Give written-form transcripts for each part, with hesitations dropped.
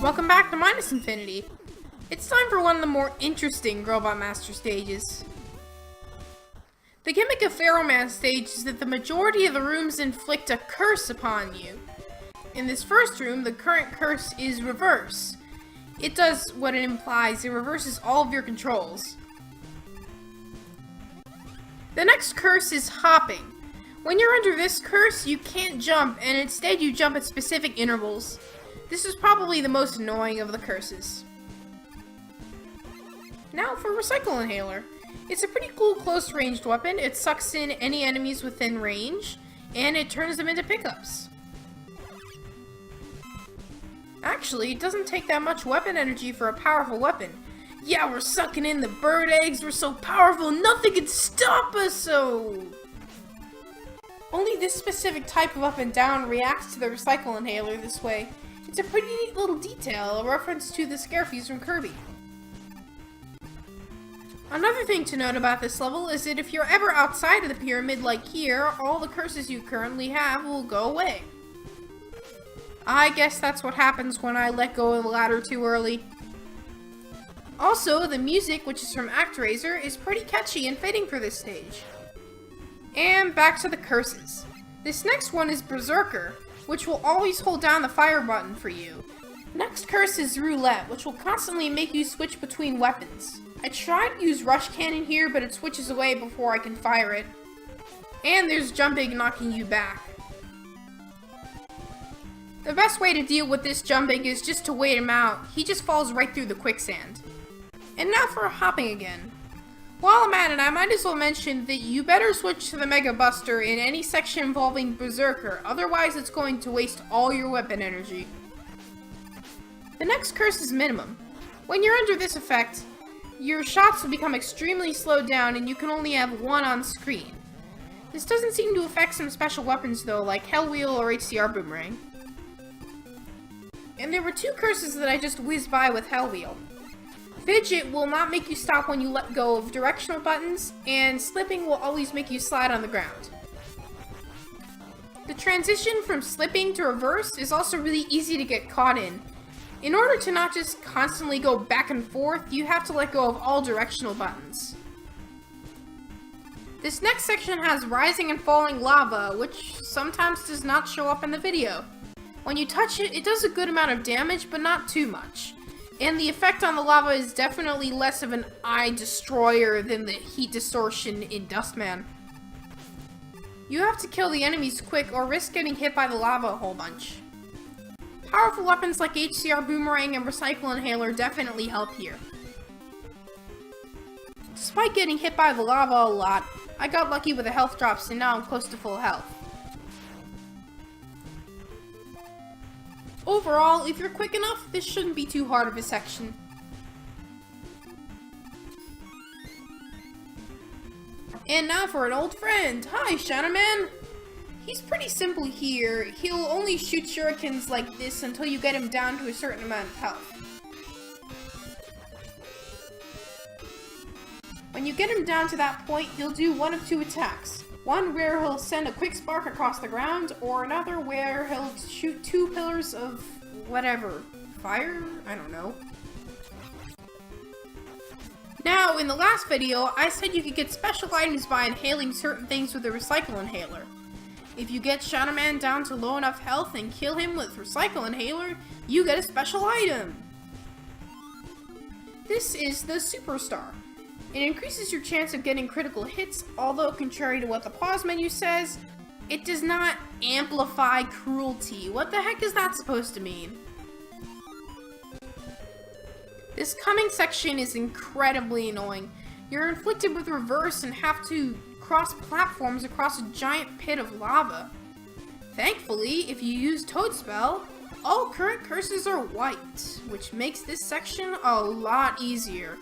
Welcome back to Minus Infinity. It's time for one of the more interesting Robot Master stages. The gimmick of Pharaoh Man stage is that the majority of the rooms inflict a curse upon you. In this first room, the current curse is reverse. It does what it implies, it reverses all of your controls. The next curse is hopping. When you're under this curse, you can't jump, and instead you jump at specific intervals. This is probably the most annoying of the curses. Now for Recycle Inhaler. It's a pretty cool close-ranged weapon. It sucks in any enemies within range, and it turns them into pickups. Actually, it doesn't take that much weapon energy for a powerful weapon. Yeah, we're sucking in the bird eggs, we're so powerful, nothing can stop us, so... Only this specific type of up and down reacts to the Recycle Inhaler this way. It's a pretty neat little detail, a reference to the Scarefuse from Kirby. Another thing to note about this level is that if you're ever outside of the pyramid like here, all the curses you currently have will go away. I guess that's what happens when I let go of the ladder too early. Also, the music, which is from ActRaiser, is pretty catchy and fitting for this stage. And back to the curses. This next one is Berserker, which will always hold down the fire button for you. Next curse is Roulette, which will constantly make you switch between weapons. I tried to use Rush Cannon here, but it switches away before I can fire it. And there's Jumping, knocking you back. The best way to deal with this Jumping is just to wait him out. He just falls right through the quicksand. And now for Hopping again. While I'm at it, I might as well mention that you better switch to the Mega Buster in any section involving Berserker, otherwise it's going to waste all your weapon energy. The next curse is Minimum. When you're under this effect, your shots will become extremely slowed down and you can only have one on screen. This doesn't seem to affect some special weapons though, like Hell Wheel or HCR Boomerang. And there were two curses that I just whizzed by with Hell Wheel. Fidget will not make you stop when you let go of directional buttons, and slipping will always make you slide on the ground. The transition from slipping to reverse is also really easy to get caught in. In order to not just constantly go back and forth, you have to let go of all directional buttons. This next section has rising and falling lava, which sometimes does not show up in the video. When you touch it, it does a good amount of damage, but not too much. And the effect on the lava is definitely less of an eye destroyer than the heat distortion in Dustman. You have to kill the enemies quick or risk getting hit by the lava a whole bunch. Powerful weapons like HCR Boomerang and Recycle Inhaler definitely help here. Despite getting hit by the lava a lot, I got lucky with the health drops and now I'm close to full health. Overall, if you're quick enough, this shouldn't be too hard of a section. And now for an old friend. Hi, Shadow Man! He's pretty simple here. He'll only shoot shurikens like this until you get him down to a certain amount of health. When you get him down to that point, he'll do one of two attacks. One where he'll send a quick spark across the ground, or another where he'll shoot two pillars of whatever. Fire? I don't know. Now, in the last video, I said you could get special items by inhaling certain things with a Recycle Inhaler. If you get Shadow Man down to low enough health and kill him with Recycle Inhaler, you get a special item. This is the Superstar. It increases your chance of getting critical hits, although contrary to what the pause menu says, it does not amplify cruelty. What the heck is that supposed to mean? This coming section is incredibly annoying. You're inflicted with reverse and have to cross platforms across a giant pit of lava. Thankfully, if you use Toad Spell, all current curses are white, which makes this section a lot easier.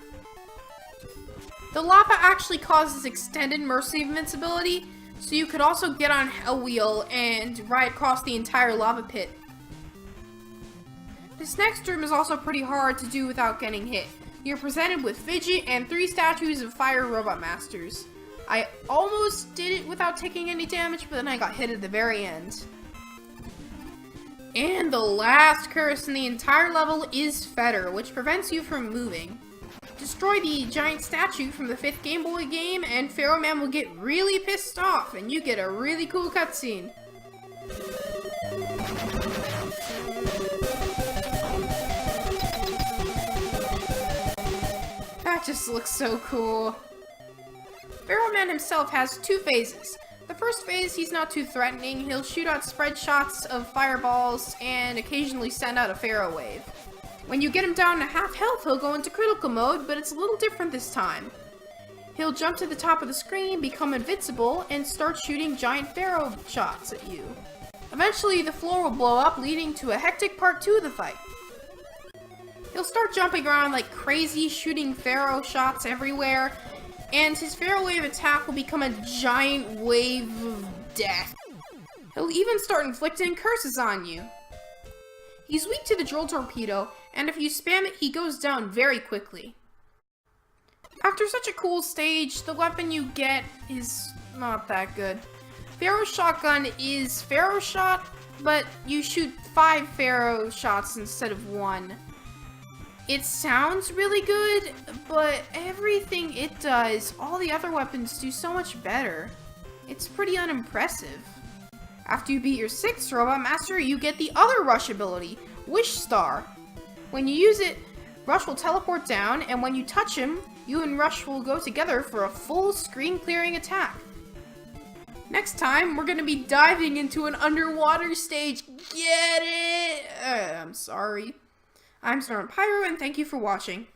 The lava actually causes extended Mercy invincibility, so you could also get on Hell Wheel and ride across the entire lava pit. This next room is also pretty hard to do without getting hit. You're presented with Fidget and 3 statues of Fire Robot Masters. I almost did it without taking any damage, but then I got hit at the very end. And the last curse in the entire level is Fetter, which prevents you from moving. Destroy the giant statue from the 5th Game Boy game, and Pharaoh Man will get really pissed off, and you get a really cool cutscene. That just looks so cool. Pharaoh Man himself has 2 phases. The first phase, he's not too threatening. He'll shoot out spread shots of fireballs and occasionally send out a Pharaoh wave. When you get him down to half health, he'll go into critical mode, but it's a little different this time. He'll jump to the top of the screen, become invincible, and start shooting giant Pharaoh shots at you. Eventually, the floor will blow up, leading to a hectic part 2 of the fight. He'll start jumping around like crazy, shooting Pharaoh shots everywhere, and his Pharaoh wave attack will become a giant wave of death. He'll even start inflicting curses on you. He's weak to the drill torpedo, and if you spam it, he goes down very quickly. After such a cool stage, the weapon you get is not that good. Pharaoh shotgun is Pharaoh shot, but you shoot 5 Pharaoh shots instead of 1. It sounds really good, but everything it does, all the other weapons do so much better. It's pretty unimpressive. After you beat your 6th Robot Master, you get the other Rush ability, Wish Star. When you use it, Rush will teleport down, and when you touch him, you and Rush will go together for a full screen clearing attack. Next time, we're gonna be diving into an underwater stage. Get it? I'm sorry. I'm Storm Pyro, and thank you for watching.